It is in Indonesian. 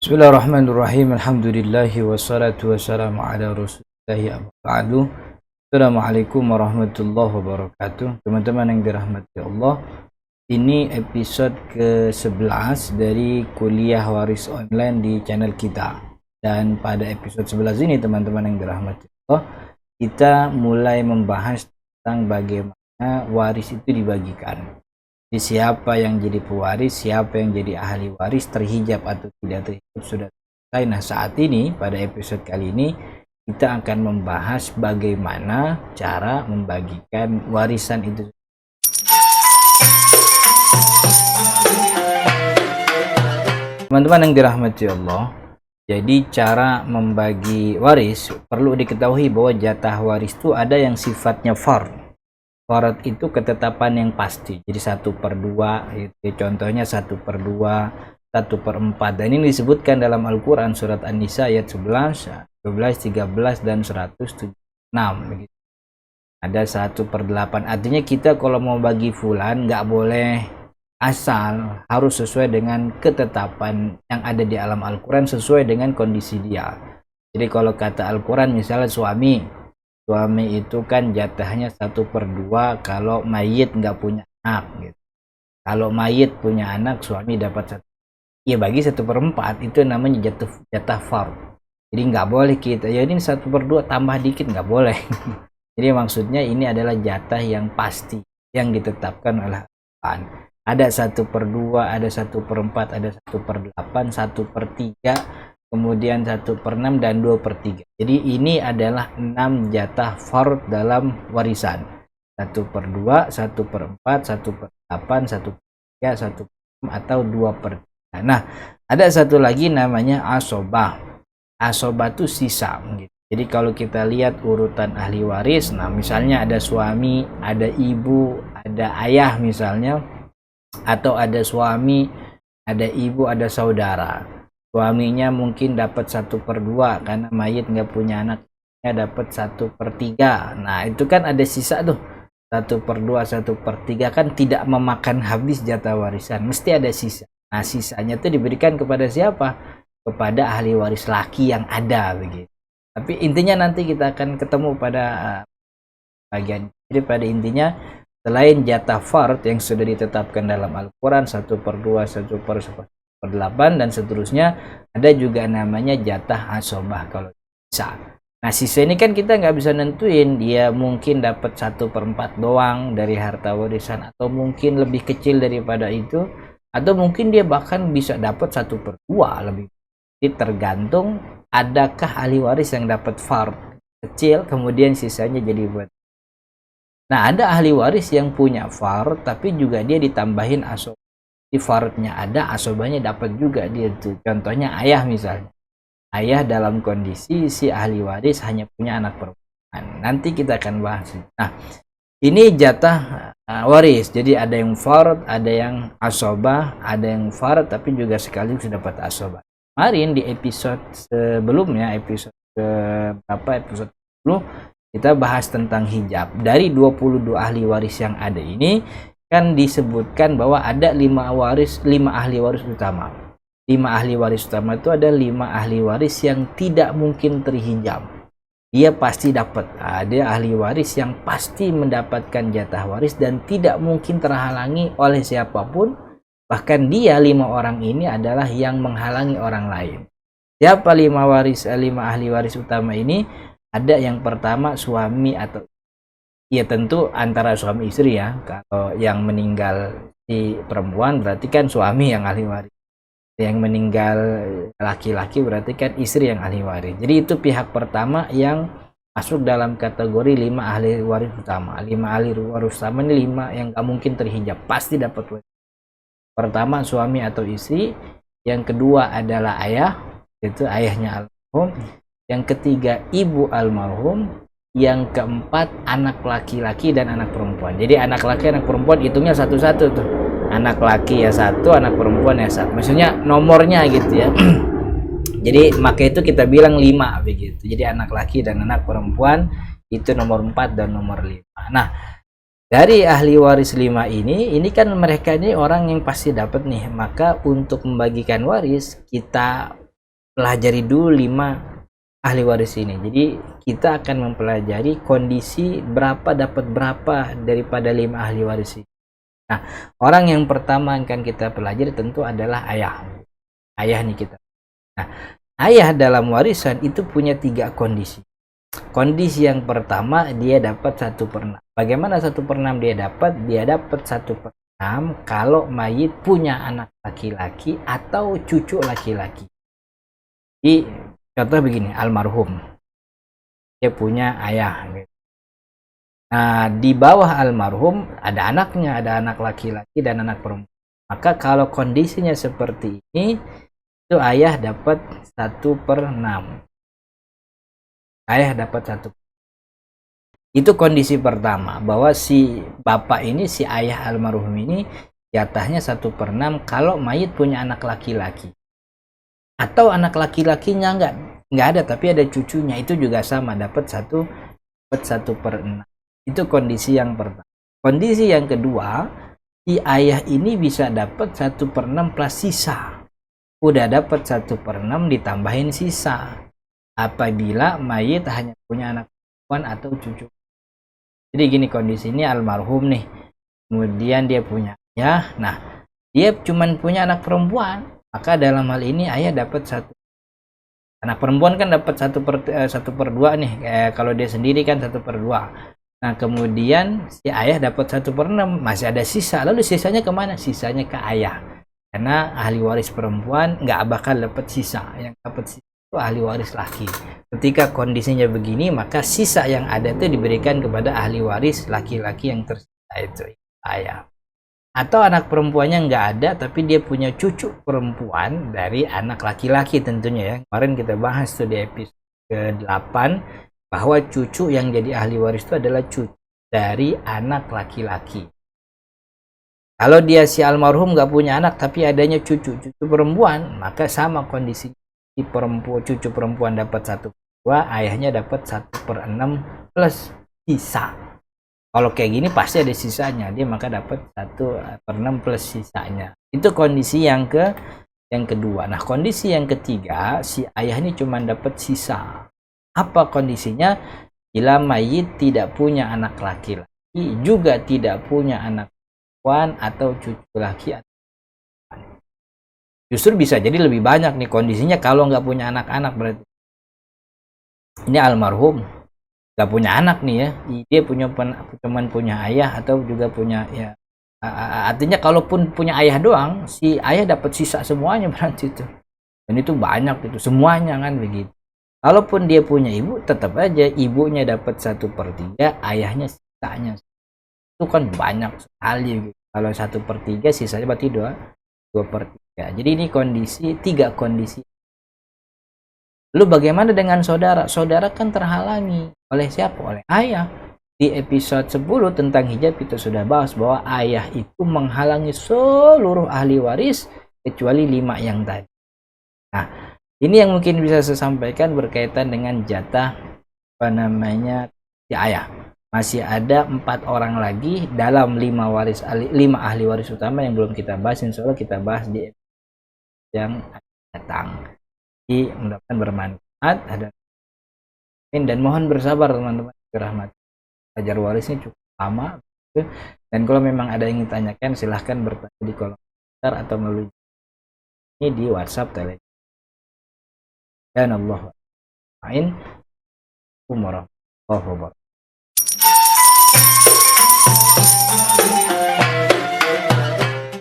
Bismillahirrahmanirrahim. Alhamdulillahi wassalatu wassalamu ala rasulillahi amma ba'du. Assalamualaikum warahmatullahi wabarakatuh. Teman-teman yang dirahmati Allah, ini episode ke-11 dari kuliah waris online di channel kita. Dan pada episode 11 ini teman-teman yang dirahmati Allah, kita mulai membahas tentang bagaimana waris itu dibagikan. Jadi siapa yang jadi pewaris, siapa yang jadi ahli waris, terhijab atau tidak terhijab sudah selesai. Nah, saat ini pada episode kali ini kita akan membahas bagaimana cara membagikan warisan itu. Teman-teman yang dirahmati Allah, jadi cara membagi waris perlu diketahui bahwa jatah waris itu ada yang sifatnya fard. Fard itu ketetapan yang pasti, jadi 1/2 itu contohnya 1/2, 1/4, dan ini disebutkan dalam Al-Quran surat An-Nisa ayat 11, 12, 13 dan 176 begitu. Ada 1/8, artinya kita kalau mau bagi fulan nggak boleh asal, harus sesuai dengan ketetapan yang ada di alam Al-Quran, sesuai dengan kondisi dia. Jadi kalau kata Al-Quran misalnya suami itu kan jatahnya 1/2 kalau mayit nggak punya anak gitu. Kalau mayit punya anak, suami dapat 1. Ya bagi 1/4 itu namanya jatah fard. Jadi nggak boleh kita ya ini 1/2 tambah dikit, nggak boleh. Jadi maksudnya ini adalah jatah yang pasti yang ditetapkan oleh Tuhan. Ada 1/2, ada 1/4, ada 1/8, 1/3, kemudian 1/6 dan 2/3. Jadi ini adalah 6 jatah fard dalam warisan. 1/2, 1/4, 1/8, 1/3, 1/6 atau 2/3. Nah, ada satu lagi namanya asobah. Asobah itu sisa gitu. Jadi kalau kita lihat urutan ahli waris, nah misalnya ada suami, ada ibu, ada ayah misalnya, atau ada suami, ada ibu, ada saudara. Suaminya mungkin dapat 1/2 karena mayit nggak punya anaknya, dapat 1/3. Nah itu kan ada sisa tuh 1/2, 1/3 kan tidak memakan habis jatah warisan, mesti ada sisa. Nah sisanya tuh diberikan kepada siapa? Kepada ahli waris laki yang ada begitu. Tapi intinya nanti kita akan ketemu pada bagian. Jadi pada intinya selain jatah fard yang sudah ditetapkan dalam Al-Quran 1/2, 1/8 dan seterusnya, ada juga namanya jatah asobah kalau bisa. Nah sisa ini kan kita nggak bisa nentuin, dia mungkin dapat 1/4 doang dari harta warisan, atau mungkin lebih kecil daripada itu, atau mungkin dia bahkan bisa dapat 1/2 lebih. Jadi tergantung adakah ahli waris yang dapat fard kecil kemudian sisanya jadi buat. Nah ada ahli waris yang punya fard tapi juga dia ditambahin asobah. Di fardnya ada, asobahnya dapat juga dia tuh. Contohnya ayah misalnya. Ayah dalam kondisi si ahli waris hanya punya anak perempuan. Nanti kita akan bahas. Nah, ini jatah waris. Jadi ada yang fard, ada yang asobah, ada yang fard tapi juga sekaligus dapat asobah. Kemarin di episode sebelumnya, episode berapa? Episode 10 kita bahas tentang hijab. Dari 22 ahli waris yang ada ini kan disebutkan bahwa ada 5 ahli waris utama. 5 ahli waris utama itu ada 5 ahli waris yang tidak mungkin terhijab. Dia pasti dapat. Ada ahli waris yang pasti mendapatkan jatah waris dan tidak mungkin terhalangi oleh siapapun. Bahkan dia 5 orang ini adalah yang menghalangi orang lain. Siapa 5 ahli waris utama ini? Ada yang pertama suami atau ya tentu antara suami istri ya. Kalau yang meninggal si perempuan berarti kan suami yang ahli waris. Yang meninggal laki-laki berarti kan istri yang ahli waris. Jadi itu pihak pertama yang masuk dalam kategori 5 ahli waris utama. 5 ahli waris utama ini 5 yang gak mungkin terhijab, pasti dapat waris. Pertama suami atau istri, yang kedua adalah ayah, itu ayahnya almarhum. Yang ketiga ibu almarhum. Yang keempat anak laki-laki dan anak perempuan. Jadi anak laki anak perempuan hitungnya satu-satu tuh. Anak laki ya 1, anak perempuan ya 1. Maksudnya nomornya gitu ya. Jadi maka itu kita bilang 5 begitu. Jadi anak laki dan anak perempuan itu nomor 4 dan nomor 5. Nah, dari ahli waris 5 ini kan mereka ini orang yang pasti dapat nih. Maka untuk membagikan waris kita pelajari dulu 5 ahli waris ini. Jadi kita akan mempelajari kondisi berapa dapat berapa daripada 5 ahli waris ini. Nah, orang yang pertama akan kita pelajari tentu adalah ayah. Ayah nih kita. Nah, ayah dalam warisan itu punya 3 kondisi. Kondisi yang pertama, dia dapat 1/6. Bagaimana 1/6 dia dapat? Dia dapat 1/6 kalau mayit punya anak laki-laki atau cucu laki-laki. Jadi contoh begini, almarhum dia punya ayah. Nah, di bawah almarhum ada anaknya, ada anak laki-laki dan anak perempuan. Maka kalau kondisinya seperti ini, itu ayah dapat 1/6. Ayah dapat 1. Itu kondisi pertama, bahwa si bapak ini, si ayah almarhum ini jatahnya 1/6 kalau mayit punya anak laki-laki. Atau anak laki-lakinya nggak ada tapi ada cucunya, itu juga sama dapat 1/6. Itu kondisi yang pertama. Kondisi yang kedua, si ayah ini bisa dapat 1/6 plus sisa. Udah dapat 1/6 ditambahin sisa apabila mayit hanya punya anak perempuan atau cucu. Jadi gini, kondisi ini almarhum nih, kemudian dia punya ayah. Nah, dia cuman punya anak perempuan, maka dalam hal ini ayah dapat 1. Anak perempuan kan dapat 1/2 nih, kalau dia sendiri kan 1/2. Nah, kemudian si ayah dapat 1/6, masih ada sisa. Lalu sisanya kemana? Sisanya ke ayah, karena ahli waris perempuan nggak bakal dapat sisa. Yang dapat sisa itu ahli waris laki. Ketika kondisinya begini, maka sisa yang ada itu diberikan kepada ahli waris laki-laki yang tersisa, itu ayah. Atau anak perempuannya nggak ada tapi dia punya cucu perempuan dari anak laki-laki tentunya ya. Kemarin kita bahas tuh di episode ke-8 bahwa cucu yang jadi ahli waris itu adalah cucu dari anak laki-laki. Kalau dia si almarhum nggak punya anak tapi adanya cucu perempuan, maka sama kondisi, si cucu perempuan dapat 1/2, ayahnya dapat 1/6 plus sisa. Kalau kayak gini pasti ada sisanya, dia maka dapat 1/6 plus sisanya. Itu kondisi yang kedua. Nah, kondisi yang ketiga, si ayah ini cuma dapat sisa. Apa kondisinya? Bila mayit tidak punya anak laki-laki, juga tidak punya anak perempuan atau cucu laki. Justru bisa jadi lebih banyak nih kondisinya kalau nggak punya anak-anak. Berarti ini almarhum nggak punya anak nih ya, dia cuman punya ayah atau juga punya ya. Artinya kalaupun punya ayah doang, si ayah dapat sisa semuanya berarti itu. Dan itu banyak itu semuanya kan begitu. Kalaupun dia punya ibu, tetap aja ibunya dapat 1/3, ayahnya sisanya. Itu kan banyak sekali gitu. Kalau 1/3 sisanya berarti 2/3. Jadi ini kondisi, 3 kondisi. Lalu bagaimana dengan saudara? Saudara kan terhalangi oleh siapa? Oleh ayah. Di episode 10 tentang hijab kita sudah bahas bahwa ayah itu menghalangi seluruh ahli waris kecuali 5 yang tadi. Nah, ini yang mungkin bisa saya sampaikan berkaitan dengan jatah si ayah. Masih ada 4 orang lagi dalam 5 ahli waris utama yang belum kita bahas. Insya Allah kita bahas di episode yang datang. Jadi mudah-mudahan bermanfaat. Dan mohon bersabar teman-teman, dirahmati. Belajar warisnya cukup lama. Dan kalau memang ada yang ingin tanyakan, silahkan bertanya di kolom komentar atau melalui ini di WhatsApp, Telegram. Dan Allah warahmatullahi wabarakatuh.